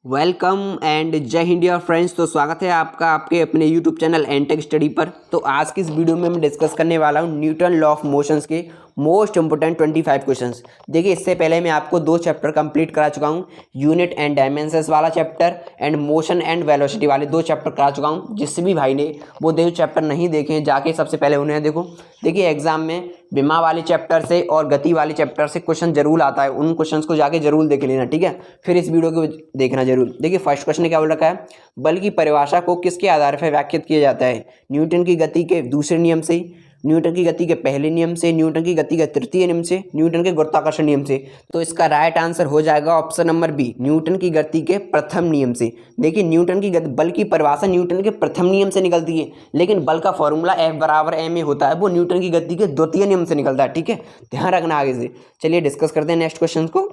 Welcome and जय Hind dear friends. तो स्वागत है आपका आपके अपने यूट्यूब चैनल एनटेक स्टडी पर। तो आज की इस वीडियो में मैं डिस्कस करने वाला हूँ न्यूटन लॉ ऑफ मोशंस के मोस्ट इंपोर्टेंट 25 क्वेश्चंस। देखिए, इससे पहले मैं आपको 2 चैप्टर कंप्लीट करा चुका हूँ, यूनिट एंड डायमेंशंस वाला chapter and motion and velocity वाले 2 चैप्टर करा चुका हूँ। जिस भी भाई ने वो 2 चैप्टर नहीं देखे हैं, जाके सबसे पहले उन्हें देखो। देखिए, एग्जाम में विमा वाले चैप्टर से और गति वाले चैप्टर से क्वेश्चन जरूर आता है, उन क्वेश्चंस को जाके जरूर देख लेना, ठीक है। फिर इस वीडियो को देखना जरूर। देखिए, फर्स्ट क्वेश्चन ने क्या बोल रखा है, बल की परिभाषा को किसके आधार पर व्याख्यात किया जाता है? न्यूटन की गति के दूसरे नियम से, न्यूटन की गति के पहले नियम से, न्यूटन की गति के तृतीय नियम से, न्यूटन के गुरुत्वाकर्षण नियम से। तो इसका राइट आंसर हो जाएगा ऑप्शन नंबर बी, न्यूटन की गति के प्रथम नियम से। देखिए, न्यूटन की गति बल की परिभाषा न्यूटन के प्रथम नियम से निकलती है, लेकिन बल का फॉर्मूला F बराबर ma होता है, वो न्यूटन की गति के द्वितीय नियम से निकलता है, ठीक है। ध्यान रखना आगे से। चलिए डिस्कस करते हैं नेक्स्ट क्वेश्चन को।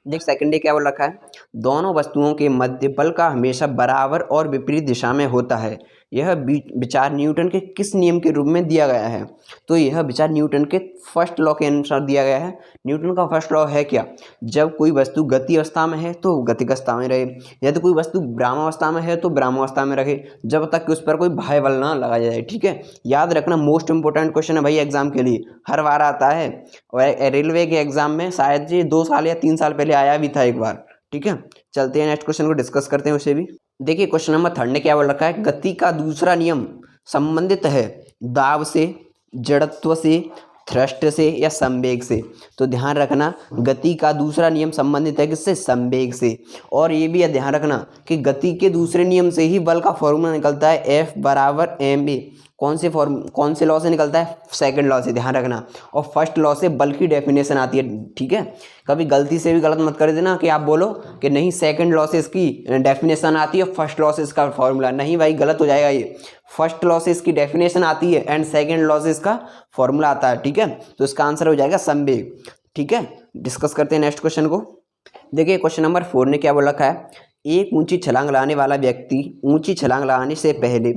देख, सेकंड डे क्या बोल रखा है, दोनों वस्तुओं के मध्य बल का हमेशा बराबर और विपरीत दिशा में होता है। यह विचार न्यूटन के किस नियम के रूप में दिया गया है? तो यह विचार न्यूटन के फर्स्ट लॉ के अनुसार दिया गया है। न्यूटन का फर्स्ट लॉ है क्या? जब कोई वस्तु गति अवस्था में है तो गतिक अवस्था में रहे, या तो कोई वस्तु विरामावस्था में है तो विरामावस्था में रहे, जब तक कि उस पर कोई बाह्य बल ना लगाया जाए, ठीक है। याद रखना, मोस्ट इंपोर्टेंट क्वेश्चन है भाई एग्जाम के लिए, हर बार आता है। और रेलवे के एग्जाम में शायद ये 2 साल या 3 साल पहले आया भी था एक बार, ठीक है। चलते हैं नेक्स्ट क्वेश्चन को डिस्कस करते हैं उसे भी। देखिए, क्वेश्चन नंबर 3 ने क्या बोल रखा है, गति का दूसरा नियम संबंधित है दाब से, जड़त्व से, थ्रस्ट से या संवेग से। तो ध्यान रखना, गति का दूसरा नियम संबंधित है किससे? संवेग से। और ये भी ध्यान रखना कि गति के दूसरे नियम से ही बल का फॉर्मूला निकलता है, F बराबर ma। कौन से लॉ से निकलता है? सेकंड लॉ से, ध्यान रखना। और फर्स्ट लॉ से बल की डेफिनेशन आती है, ठीक है। कभी गलती से भी गलत मत कर देना कि आप बोलो कि नहीं सेकंड लॉ से इसकी डेफिनेशन आती है, फर्स्ट लॉ से इसका फॉर्मूला। नहीं भाई, गलत हो जाएगा ये। फर्स्ट लॉ से इसकी डेफिनेशन आती है एंड सेकंड लॉ से इसका फॉर्मूला आता है, ठीक है। तो इसका आंसर हो जाएगा संवेग, ठीक है। डिस्कस करते हैं नेक्स्ट क्वेश्चन को। देखिए, क्वेश्चन नंबर 4 ने क्या बोल रखा है, एक ऊंची छलांग लगाने वाला व्यक्ति ऊंची छलांग लगाने से पहले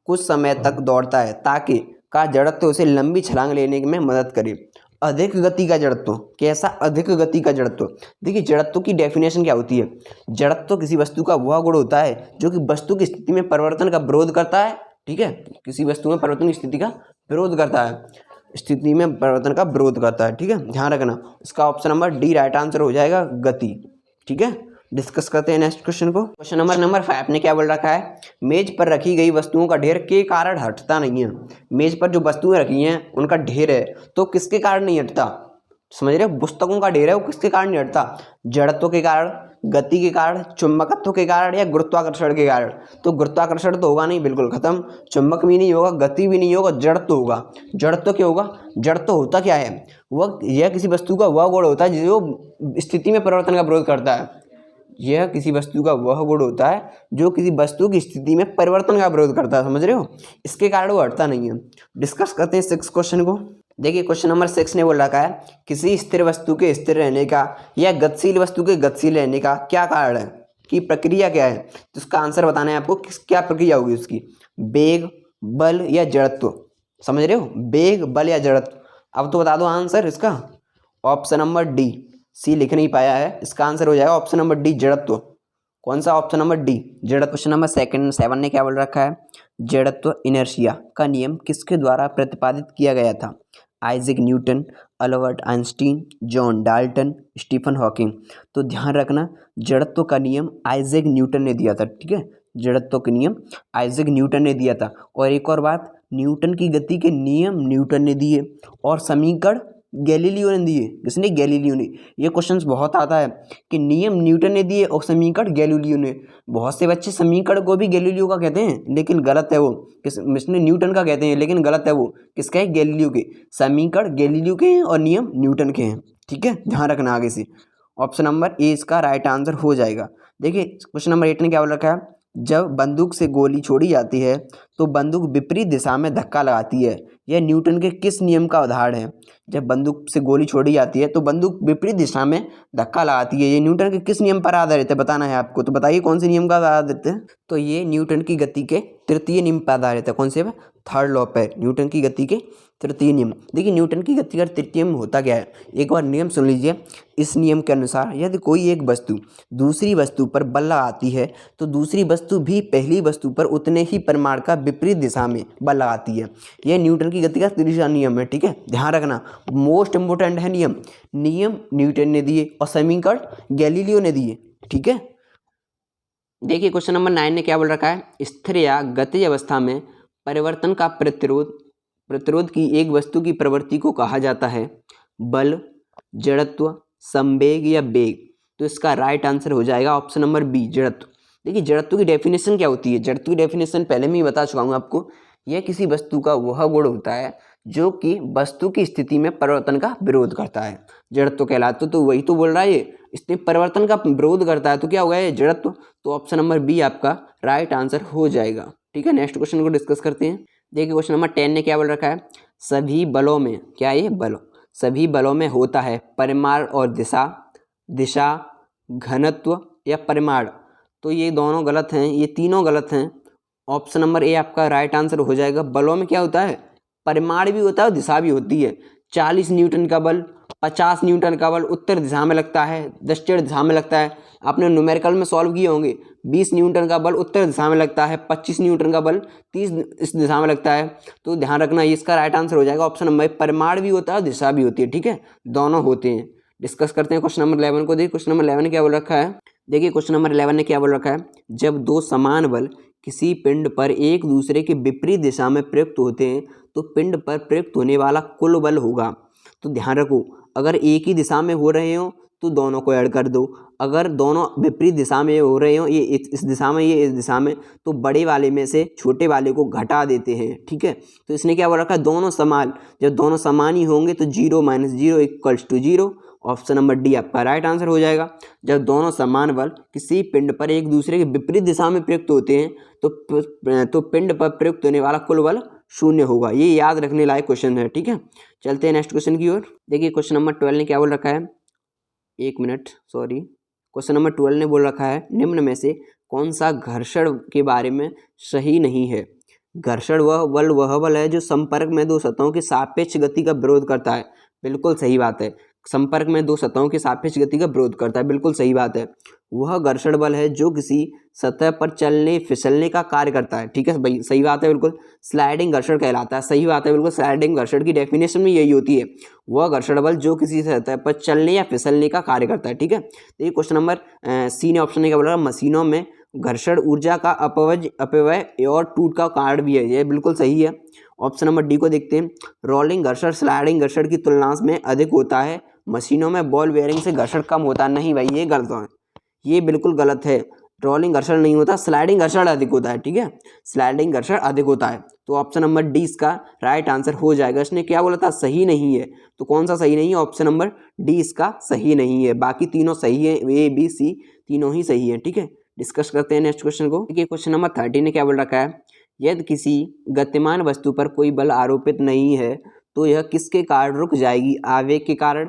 कुछ समय तक दौड़ता है ताकि का जड़त्व उसे लंबी छलांग लेने में मदद करे। अधिक गति का जड़त्व, कैसा अधिक गति का जड़त्व? देखिए, जड़त्व की डेफिनेशन क्या होती है? जड़त्व किसी वस्तु का वह गुण होता है जो कि वस्तु की स्थिति में परिवर्तन का विरोध करता है, ठीक है। किसी वस्तु में परिवर्तन की स्थिति का विरोध करता है, स्थिति में परिवर्तन का विरोध करता है, ठीक है। ध्यान रखना, इसका option number D right answer हो जाएगा, गति, ठीक है। डिस्कस करते हैं नेक्स्ट क्वेश्चन को। क्वेश्चन नंबर 5 ने क्या बोल रखा है, मेज पर रखी गई वस्तुओं का ढेर के कारण हटता नहीं है। मेज पर जो वस्तुएं रखी हैं उनका ढेर है, तो किसके कारण नहीं हटता? समझ रहे हो, पुस्तकों का ढेर है, वो किसके कारण नहीं हटता? जड़त्व के कारण, गति के कारण, चुंबकत्व के कारण या गुरुत्वाकर्षण के कारण? तो गुरुत्वाकर्षण तो होगा नहीं, बिल्कुल खत्म। चुंबक भी नहीं होगा, गति भी नहीं होगा, जड़त्व होगा। जड़त्व क्या होगा? जड़त्व होता क्या है? वह यह किसी वस्तु का वह गुण होता है जो स्थिति में परिवर्तन का विरोध करता है। यह किसी वस्तु का वह गुण होता है जो किसी वस्तु की स्थिति में परिवर्तन का विरोध करता है, समझ रहे हो। इसके कारण वो हटता नहीं है। डिस्कस करते हैं 6 क्वेश्चन को। देखिए, क्वेश्चन नंबर 6 ने बोल रखा है, किसी स्थिर वस्तु के स्थिर रहने का या गतिशील वस्तु के गतिशील रहने का क्या कारण है, कि प्रक्रिया क्या है? तो उसका आंसर बताना है आपको, क्या प्रक्रिया होगी उसकी? वेग, बल या जड़त्व? समझ रहे हो, वेग, बल या जड़त्व? अब तो बता दो आंसर इसका। ऑप्शन नंबर डी, सी लिख नहीं पाया है, इसका आंसर हो जाएगा ऑप्शन नंबर डी, जड़त्व। कौन सा? ऑप्शन नंबर डी, जड़त्व। क्वेश्चन नंबर 7 ने क्या बोल रखा है, जड़त्व इनर्शिया का नियम किसके द्वारा प्रतिपादित किया गया था? Isaac Newton, Albert Einstein, John Dalton, Stephen Hawking. तो ध्यान रखना, जड़त्व का नियम आइजैक न्यूटन ने दिया था, ठीक है। जड़त्व का नियम आइजैक न्यूटन ने दिया था। और एक और बात, न्यूटन की गति के नियम न्यूटन ने दिए और समीकरण गैलीलियो ने दिए। किसने? गैलीलियो ने। ये क्वेश्चंस बहुत आता है कि नियम न्यूटन ने दिए और समीकरण गैलीलियो ने। बहुत से बच्चे समीकरण को भी गैलीलियो का कहते हैं, लेकिन गलत है वो। किसने? न्यूटन का कहते हैं, लेकिन गलत है वो। किसका है? गैलीलियो के। समीकरण गैलीलियो के हैं और नियम न्यूटन के हैं, ठीक है। ध्यान रखना आगे से। ऑप्शन नंबर ए इसका राइट आंसर हो जाएगा। देखिए, क्वेश्चन नंबर 8 ने क्या बोल रखा है, जब बंदूक से गोली छोड़ी जाती है तो बंदूक विपरीत दिशा में धक्का लगाती है। यह न्यूटन के किस नियम का उदाहरण है? जब बंदूक से गोली छोड़ी जाती है तो बंदूक विपरीत दिशा में धक्का लगाती है। ये न्यूटन के किस नियम पर आधारित है, बताना है आपको। तो बताइए कौन से नियम का आधारित है? तो ये न्यूटन की गति के तृतीय नियम पर आधारित है। कौन से? थर्ड लॉ पे, न्यूटन की गति के तृतीय नियम। देखिए न्यूटन की गति का तृतीय नियम होता क्या है, एक बार नियम सुन लीजिए। इस नियम के अनुसार यदि कोई एक वस्तु दूसरी वस्तु पर बल लगाती है तो दूसरी वस्तु भी पहली वस्तु पर उतने ही परिमाण का विपरीत दिशा में बल लगाती है। यह न्यूटन की गति का तीसरा नियम है, ठीक है, ध्यान रखना, मोस्ट इंपोर्टेंट है नियम। नियम न्यूटन ने दिए और समीकरण गैलीलियो ने दिए, ठीक है। देखिए क्वेश्चन नंबर 9 ने क्या बोल रखा है, स्थिर या गतिज अवस्था में परिवर्तन का प्रतिरोध की एक वस्तु की प्रवृत्ति को कहा जाता है बल, जड़त्व, संवेग या वेग। तो इसका राइट आंसर हो जाएगा ऑप्शन नंबर बी, जड़त्व। देखिए जड़त्व की डेफिनेशन क्या होती है, जड़त्व की डेफिनेशन पहले मैं ही बता चुका हूँ आपको। यह किसी वस्तु का वह गुण होता है जो कि वस्तु की स्थिति में परिवर्तन का विरोध करता है, जड़त्व कहलाता। तो वही तो बोल रहा है, ये स्थिति परिवर्तन का विरोध करता है, तो क्या होगा ये, जड़त्व। तो ऑप्शन नंबर बी आपका राइट आंसर हो जाएगा, ठीक है। नेक्स्ट क्वेश्चन को डिस्कस करते हैं। देखिए क्वेश्चन नंबर 10 ने क्या बोल रखा है, सभी बलों में, क्या ये बलों, सभी बलों में होता है परिमाण और दिशा, घनत्व या परिमाण। तो ये दोनों गलत हैं, ये तीनों गलत हैं। ऑप्शन नंबर ए आपका राइट आंसर हो जाएगा। बलों में क्या होता है, परिमाण भी होता है और दिशा भी होती है। 40 न्यूटन का बल, 50 न्यूटन का बल उत्तर दिशा में लगता है, दक्षिण दिशा में लगता है। आपने न्यूमेरिकल में सॉल्व किए होंगे। 20 न्यूटन का बल उत्तर दिशा में लगता है, 25 न्यूटन का बल 30 इस दिशा में लगता है। तो ध्यान रखना, इसका राइट आंसर हो जाएगा ऑप्शन नंबर, परिमाण भी होता है और दिशा भी होती है, ठीक है, दोनों होते हैं। डिस्कस करते हैं क्वेश्चन नंबर 11 को। देखिए क्वेश्चन नंबर 11 ने क्या बोल रखा है, देखिए क्वेश्चन नंबर 11 ने क्या बोल रखा है, जब दो समान बल किसी पिंड पर एक दूसरे के विपरीत दिशा में प्रयुक्त होते हैं तो पिंड पर प्रयुक्त होने वाला कुल बल होगा। तो ध्यान रखो, अगर एक ही दिशा में हो रहे हो तो दोनों को ऐड कर दो, अगर दोनों विपरीत दिशा में हो रहे हो, ये इस दिशा में, ये इस दिशा में, तो बड़े वाले में से छोटे वाले को घटा देते हैं, ठीक है। तो इसने क्या बोल रखा है, दोनों समान, जब दोनों समान ही होंगे तो 0 - 0 = 0। ऑप्शन नंबर डी आपका राइट आंसर हो जाएगा। जब दोनों समान बल किसी पिंड पर एक दूसरे के विपरीत दिशा में प्रयुक्त होते हैं तो पिंड पर प्रयुक्त होने वाला कुल बल 0 होगा। ये याद रखने लायक क्वेश्चन है, ठीक है। चलते हैं नेक्स्ट क्वेश्चन की ओर। देखिए क्वेश्चन नंबर 12 ने क्या बोल रखा है, एक मिनट, सॉरी, क्वेश्चन नंबर 12 ने बोल रखा है, निम्न में से कौन सा घर्षण के बारे में सही नहीं है। घर्षण वह बल है जो संपर्क में दो सतहों की सापेक्ष गति का विरोध करता है। बिल्कुल सही बात है, संपर्क में दो सतहों की सापेक्ष गति का विरोध करता है, बिल्कुल सही बात है। वह घर्षण बल है जो किसी सतह पर चलने फिसलने का कार्य करता है, ठीक है भाई, सही बात है, बिल्कुल स्लाइडिंग घर्षण कहलाता है, सही बात है, बिल्कुल स्लाइडिंग घर्षण की डेफिनेशन में यही होती है, वह घर्षण बल जो किसी सतह पर चलने या फिसलने का कार्य करता है, ठीक है। तो ये क्वेश्चन नंबर सी ने ऑप्शन ने क्या बोला, मशीनों में घर्षण ऊर्जा का अपव्यय और टूट का कारण भी है, ये बिल्कुल सही है। ऑप्शन नंबर डी को देखते हैं, रोलिंग घर्षण स्लाइडिंग घर्षण की तुलना में अधिक होता है, मशीनों में बॉल बेयरिंग से घर्षण कम होता है। नहीं भाई, ये गलत है, ये बिल्कुल गलत है, रोलिंग घर्षण नहीं होता, स्लाइडिंग घर्षण अधिक होता है, ठीक है, स्लाइडिंग घर्षण अधिक होता है। तो ऑप्शन नंबर डी इसका राइट आंसर हो जाएगा। इसने क्या बोला था, सही नहीं है, तो कौन सा सही नहीं है, ऑप्शन नंबर डी इसका सही नहीं है, बाकी तीनों सही है, ए बी सी तीनों ही सही है, ठीक है। डिस्कस करते हैं नेक्स्ट क्वेश्चन को। देखिए क्वेश्चन नंबर 13 ने क्या बोल रखा है, यदि किसी गतिमान वस्तु पर कोई बल आरोपित नहीं है तो यह किसके कारण रुक जाएगी, आवेग के कारण,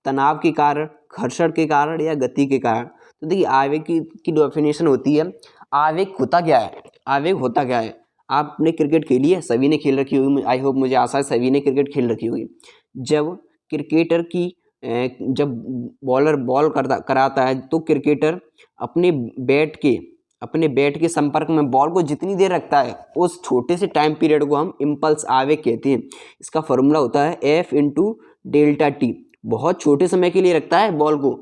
तनाव के कारण, घर्षण के कारण या गति के कारण। तो देखिए आवेग की डेफिनेशन होती है, आवेग होता क्या है, आवेग होता क्या है, आपने क्रिकेट खेली है, सभी ने खेल रखी होगी, आई होप, मुझे आशा है सभी ने क्रिकेट खेल रखी होगी। जब क्रिकेटर की जब बॉलर बॉल कराता है तो क्रिकेटर अपने बैट के संपर्क में बॉल को जितनी देर रखता है उस छोटे से टाइम पीरियड को हम इम्पल्स आवेग कहते हैं। इसका फॉर्मूला होता है F × ΔT। बहुत छोटे समय के लिए रखता है, बॉल को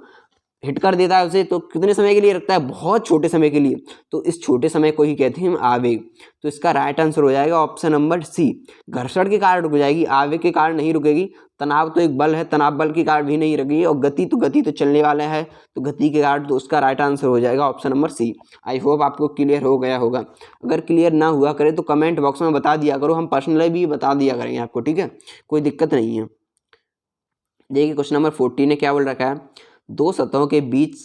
हिट कर देता है उसे, तो कितने समय के लिए रखता है, बहुत छोटे समय के लिए, तो इस छोटे समय को ही कहते हैं हम आवेग। तो इसका राइट आंसर हो जाएगा ऑप्शन नंबर सी, घर्षण के कारण रुक जाएगी, आवेग के कारण नहीं रुकेगी। तनाव तो एक बल है, तनाव बल के कारण भी नहीं रुकेगी, और गति तो चलने वाला है, तो गति के कारण, तो उसका राइट आंसर हो जाएगा option number C. I hope आपको क्लियर हो गया होगा। अगर क्लियर ना हुआ करे तो कमेंट बॉक्स में बता दिया करो, हम पर्सनली भी बता दिया करेंगे आपको, ठीक है, कोई दिक्कत नहीं है। देखिए क्वेश्चन नंबर 14 ने क्या बोल रखा है, दो सतहों के बीच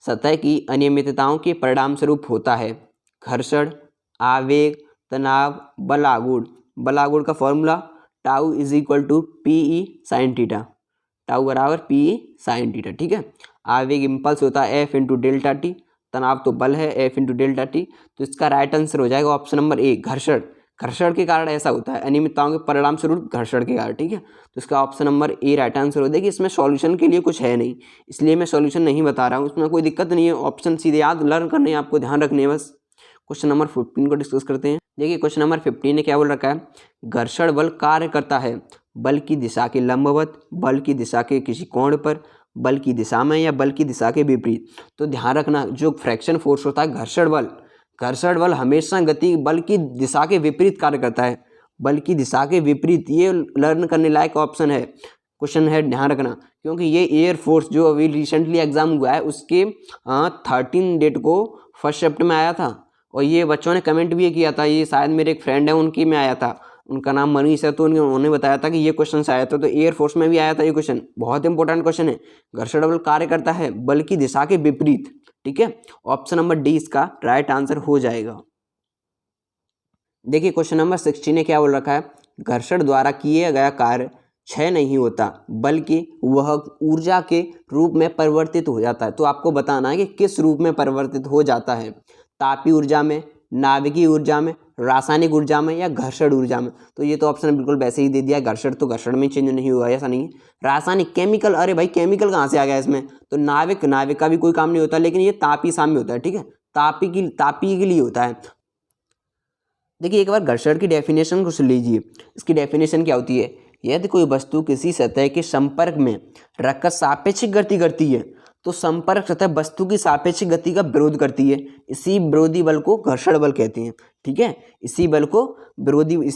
सतह की अनियमितताओं के परिणाम स्वरूप होता है घर्षण, आवेग, तनाव, बल आघूर्ण। बल आघूर्ण का formula tau = PE sin theta, tau बराबर PE sin थीटा, ठीक है। आवेग इम्पल्स होता है F × ΔT, तनाव तो बल है F × ΔT। तो इसका राइट आंसर हो जाएगा ऑप्शन नंबर ए, घर्षण। घर्षण के कारण ऐसा होता है, अनियमितताओं के परिणाम स्वरूप घर्षण के कारण। ठीक है, तो इसका option number A right answer हो जाएगा। इसमें सॉल्यूशन के लिए कुछ है नहीं, इसलिए मैं सॉल्यूशन नहीं बता रहा हूँ, उसमें कोई दिक्कत नहीं है। ऑप्शन सीधे याद लर्न करने हैं, आपको ध्यान रखने हैं बस। क्वेश्चन नंबर 15 को डिस्कस करते हैं। देखिए क्वेश्चन नंबर 15 ने क्या बोल रखा है, घर्षण बल कार्य करता है बल की दिशा के लंबवत, बल की दिशा के किसी कोण पर, बल की दिशा में या बल की दिशा के विपरीत। तो ध्यान रखना, जो फ्रैक्शन फोर्स होता है घर्षण बल हमेशा गति बल की दिशा के विपरीत कार्य करता है, बल की दिशा के विपरीत। ये लर्न करने लायक ऑप्शन है, क्वेश्चन है, ध्यान रखना। क्योंकि ये एयरफोर्स जो अभी रिसेंटली एग्जाम हुआ है उसके 13 डेट को फर्स्ट शिफ्ट में आया था, और ये बच्चों ने कमेंट भी किया था, ये शायद मेरे एक फ्रेंड है उनकी में आया था, उनका नाम मनीष है, तो उन्होंने बताया था कि ये क्वेश्चन आया था, तो एयरफोर्स में भी आया था ये क्वेश्चन। बहुत इंपॉर्टेंट क्वेश्चन है, घर्षण बल कार्य करता है बल की दिशा के विपरीत। ठीक है, ऑप्शन नंबर डी इसका राइट आंसर हो जाएगा। देखिए क्वेश्चन नंबर 16 ने क्या बोल रखा है, घर्षण द्वारा किया गया कार्य क्षय नहीं होता बल्कि वह ऊर्जा के रूप में परिवर्तित हो जाता है। तो आपको बताना है कि किस रूप में परिवर्तित हो जाता है, तापीय ऊर्जा में, नाभिकीय ऊर्जा में, रासायनिक ऊर्जा में या घर्षण ऊर्जा में। तो ये तो ऑप्शन बिल्कुल वैसे ही दे दिया, घर्षण तो घर्षण में चेंज नहीं हुआ, ऐसा नहीं है। रासायनिक, केमिकल, अरे भाई केमिकल कहाँ से आ गया इसमें, तो नाविक का भी कोई काम नहीं होता, लेकिन ये तापीय साम्य होता है। ठीक है, तापीय के लिए होता है। देखिए एक बार घर्षण की डेफिनेशन को सुन लीजिए, इसकी डेफिनेशन क्या होती है, यदि कोई वस्तु किसी सतह के संपर्क में रखकर सापेक्षिक गति करती है तो संपर्क सतह वस्तु की सापेक्षिक गति का विरोध करती है, इसी विरोधी बल को घर्षण बल कहते हैं। ठीक है, इसी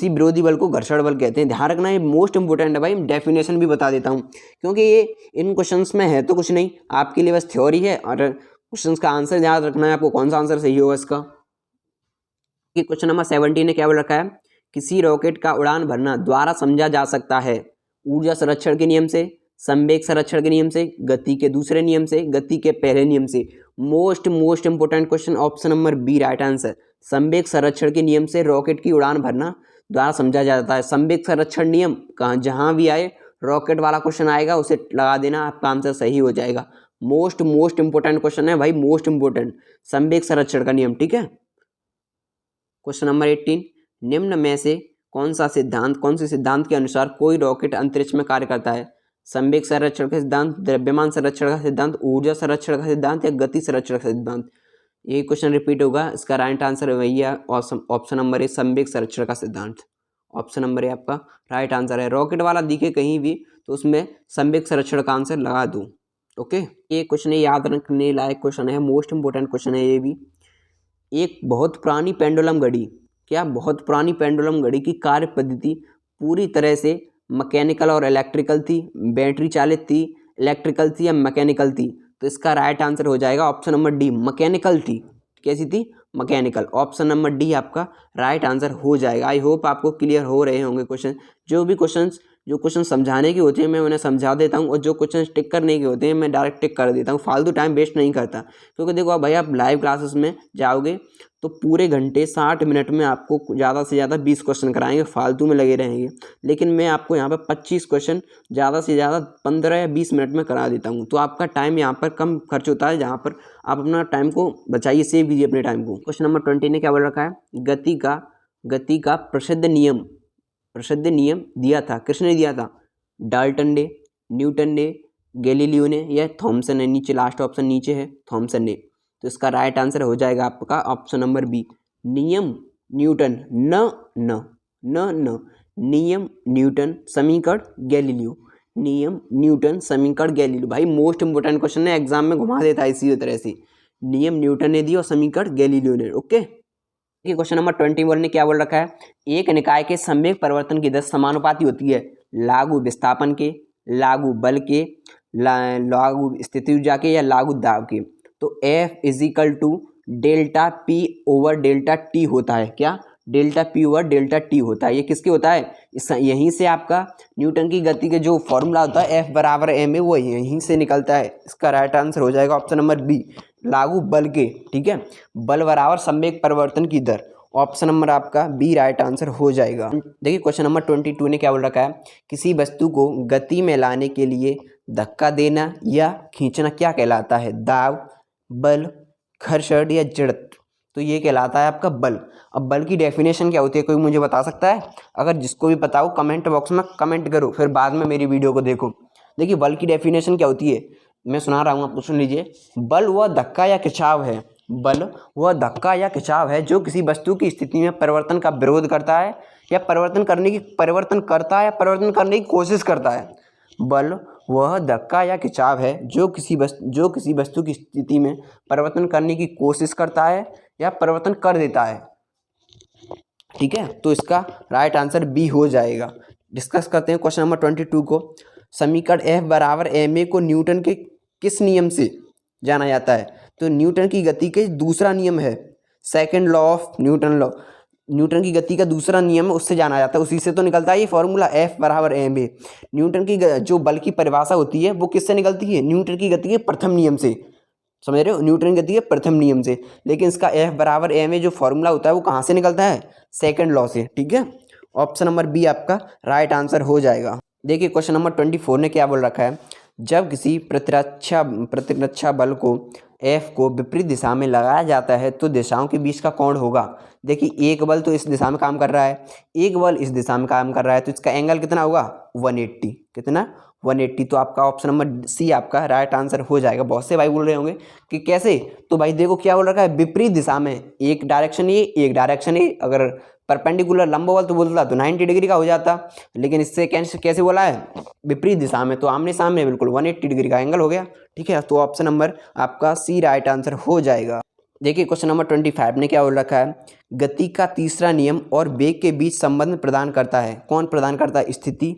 विरोधी बल को घर्षण बल कहते हैं। ध्यान रखना, ये मोस्ट इंपोर्टेंट है भाई, डेफिनेशन भी बता देता हूँ क्योंकि ये इन क्वेश्चंस में है तो कुछ नहीं, आपके लिए बस थ्योरी है, और क्वेश्चंस का आंसर याद रखना है आपको, कौन सा आंसर सही होगा इसका। क्वेश्चन नंबर 17 ने क्या बोल रखा है, किसी रॉकेट का उड़ान भरना द्वारा समझा जा सकता है ऊर्जा संरक्षण के नियम से, संवेग संरक्षण के नियम से, गति के दूसरे नियम से, गति के पहले नियम से। Most important question, option number B right answer. संवेग संरक्षण के नियम से रॉकेट की उड़ान भरना द्वारा समझा जाता है। संवेग संरक्षण नियम कहाँ जहाँ भी आए रॉकेट वाला क्वेश्चन आएगा उसे लगा देना, आपका आंसर सही हो जाएगा। मोस्ट इंपोर्टेंट क्वेश्चन है भाई, मोस्ट इंपोर्टेंट, संवेग संरक्षण का नियम। ठीक है, क्वेश्चन नंबर 18, निम्न में से कौन से सिद्धांत के अनुसार कोई रॉकेट अंतरिक्ष में कार्य करता है, संवेग संरक्षण का सिद्धांत, द्रव्यमान संरक्षण का सिद्धांत, ऊर्जा संरक्षण का सिद्धांत या गति संरक्षण का सिद्धांत। ये क्वेश्चन रिपीट होगा, इसका राइट आंसर वही है, ऑप्शन नंबर ए संवेग संरक्षण का सिद्धांत। ऑप्शन नंबर ए आपका राइट आंसर है। रॉकेट वाला दिखे कहीं भी तो उसमें संवेग संरक्षण का आंसर लगा दूँ। ओके, ये क्वेश्चन याद रखने लायक क्वेश्चन है, मोस्ट इंपोर्टेंट क्वेश्चन है ये भी। एक बहुत पुरानी पेंडुलम घड़ी की कार्य पद्धति पूरी तरह से मैकेनिकल और इलेक्ट्रिकल थी, बैटरी चालित थी, इलेक्ट्रिकल थी या मैकेनिकल थी। तो इसका राइट आंसर हो जाएगा ऑप्शन नंबर डी, मैकेनिकल थी। कैसी थी, मैकेनिकल। ऑप्शन नंबर डी आपका राइट आंसर हो जाएगा। आई होप आपको क्लियर हो रहे होंगे क्वेश्चन। जो क्वेश्चन समझाने के होते हैं मैं उन्हें समझा देता हूँ, और जो क्वेश्चन टिक करने के होते हैं मैं डायरेक्ट टिक कर देता हूँ, फालतू टाइम वेस्ट नहीं करता। क्योंकि देखो अब भाई आप लाइव क्लासेस में जाओगे तो पूरे घंटे 60 मिनट में आपको ज़्यादा से ज़्यादा 20 क्वेश्चन कराएंगे, फालतू में लगे रहेंगे। लेकिन मैं आपको यहाँ पर 25 क्वेश्चन ज़्यादा से ज़्यादा 15 या 20 मिनट में करा देता हूँ। तो आपका टाइम यहाँ पर कम खर्च होता है, जहाँ पर आप अपना टाइम को बचाइए, सेव कीजिए अपने टाइम को। क्वेश्चन नंबर 20 ने क्या बोल रखा है, गति का प्रसिद्ध नियम दिया था, किसने दिया था, डाल्टन ने, न्यूटन ने, गैलीलियो ने या थॉमसन ने। नीचे लास्ट ऑप्शन नीचे है, थॉमसन ने। तो इसका राइट आंसर हो जाएगा आपका ऑप्शन नंबर बी, नियम न्यूटन, नियम न्यूटन समीकरण गैलीलियो, नियम न्यूटन समीकरण गैलीलियो। भाई मोस्ट इंपोर्टेंट क्वेश्चन है, एग्जाम में घुमा देता है इसी तरह से, नियम न्यूटन ने दिया और समीकरण गैलीलियो ने। ओके, क्वेश्चन नंबर 21 ने क्या बोल रखा है, एक निकाय के संवेग परिवर्तन की दर समानुपाती होती है लागू विस्थापन के, लागू बल के, लागू स्थिति ऊर्जा के या लागू दाब के। तो F = delta P over delta T होता है। क्या, delta P over delta T होता है। ये किसके होता है, यहीं से आपका न्यूटन की गति के जो फॉर्मूला होता है F = ma, वो यहीं से निकलता है। इसका राइट आंसर हो जाएगा ऑप्शन नंबर बी, लागू बल के। ठीक है, बल बराबर संवेग परिवर्तन की दर, ऑप्शन नंबर आपका बी राइट आंसर हो जाएगा। देखिए क्वेश्चन नंबर 22 ने क्या बोल रखा है, किसी वस्तु को गति में लाने के लिए धक्का देना या खींचना क्या कहलाता है, दाब, बल, घर्षण या जड़त्व। तो ये कहलाता है आपका बल। अब बल की डेफिनेशन क्या होती है, कोई मुझे बता सकता है? अगर जिसको भी पता हो कमेंट बॉक्स में कमेंट करो, फिर बाद में मेरी वीडियो को देखो। देखिए बल की डेफिनेशन क्या होती है, मैं सुना रहा हूँ, आपको सुन लीजिए। बल वह धक्का या खिंचाव है, बल वह धक्का या खिंचाव है जो किसी वस्तु की स्थिति में परिवर्तन का विरोध करता है या परिवर्तन करने की कोशिश करता है। बल वह धक्का या खिंचाव है जो किसी वस्तु की स्थिति में परिवर्तन करने की कोशिश करता है या परिवर्तन कर देता है। ठीक है, तो इसका राइट आंसर बी हो जाएगा। डिस्कस करते हैं क्वेश्चन नंबर 22 को। समीकरण F बराबर ma को न्यूटन के किस नियम से जाना जाता है? तो न्यूटन की गति के दूसरा नियम है, second law of Newton law. Newton की गति का दूसरा नियम है, उससे जाना जाता है, उसी से तो निकलता है ये फॉर्मूला F बराबर ma। न्यूटन की जो बल की परिभाषा होती है वो किससे निकलती है? न्यूटन की गति के प्रथम नियम से। समझ रहे हो, न्यूटन की गति के प्रथम नियम से। लेकिन इसका F बराबर ma जो फॉर्मूला होता है वो कहाँ से निकलता है? सेकंड लॉ से। ठीक है, ऑप्शन नंबर बी आपका राइट आंसर हो जाएगा। देखिए क्वेश्चन नंबर 24 ने क्या बोल रखा है, जब किसी प्रतिरक्षा बल को F को विपरीत दिशा में लगाया जाता है तो दिशाओं के बीच का कोण होगा। देखिए एक बल तो इस दिशा में काम कर रहा है, एक बल इस दिशा में काम कर रहा है, तो इसका एंगल कितना होगा? 180। कितना? 180। तो आपका ऑप्शन नंबर सी आपका राइट आंसर हो जाएगा। बहुत से भाई बोल रहे होंगे कि कैसे, तो भाई देखो क्या बोल रखा है, विपरीत दिशा में, एक डायरेक्शन ये एक डायरेक्शन ये। अगर परपेंडिकुलर लंबवल तो बोलता तो 90 डिग्री का हो जाता, लेकिन इससे कैसे बोला है? विपरीत दिशा में, तो आमने सामने बिल्कुल 180 डिग्री का एंगल हो गया। ठीक है, तो ऑप्शन नंबर आपका सी राइट आंसर हो जाएगा। देखिए क्वेश्चन नंबर 25 ने क्या बोल रखा है, गति का तीसरा नियम और वेग के बीच संबंध प्रदान करता है। कौन प्रदान करता है? स्थिति,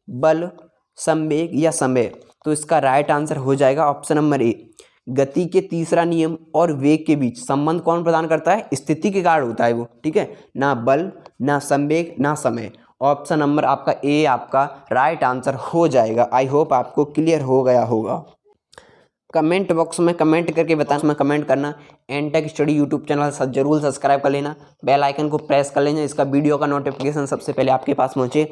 बल, संवेग या समय। तो इसका राइट आंसर हो जाएगा ऑप्शन नंबर ए। गति के तीसरा नियम और वेग के बीच संबंध कौन प्रदान करता है? स्थिति के कारण होता है वो। ठीक है, ना बल, ना संवेग, ना समय। ऑप्शन नंबर आपका ए आपका राइट आंसर हो जाएगा। आई होप आपको क्लियर हो गया होगा। कमेंट बॉक्स में कमेंट करके बताना, में कमेंट करना। एनटेक स्टडी यूट्यूब चैनल जरूर सब्सक्राइब कर लेना, बेल आइकन को प्रेस कर लेना, इसका वीडियो का नोटिफिकेशन सबसे पहले आपके पास पहुंचे।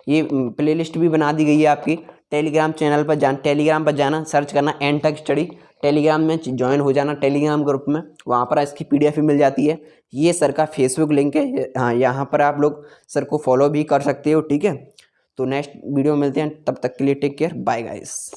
ये प्लेलिस्ट भी बना दी गई है आपकी टेलीग्राम चैनल पर। टेलीग्राम पर जाना, सर्च करना एनटेक स्टडी, टेलीग्राम में ज्वाइन हो जाना टेलीग्राम ग्रुप में, वहाँ पर इसकी PDF भी मिल जाती है। ये सर का फेसबुक लिंक है, हाँ यहाँ पर आप लोग सर को फॉलो भी कर सकते हो। ठीक है, तो नेक्स्ट वीडियो में मिलते हैं, तब तक के लिए टेक केयर, बाय गाइस।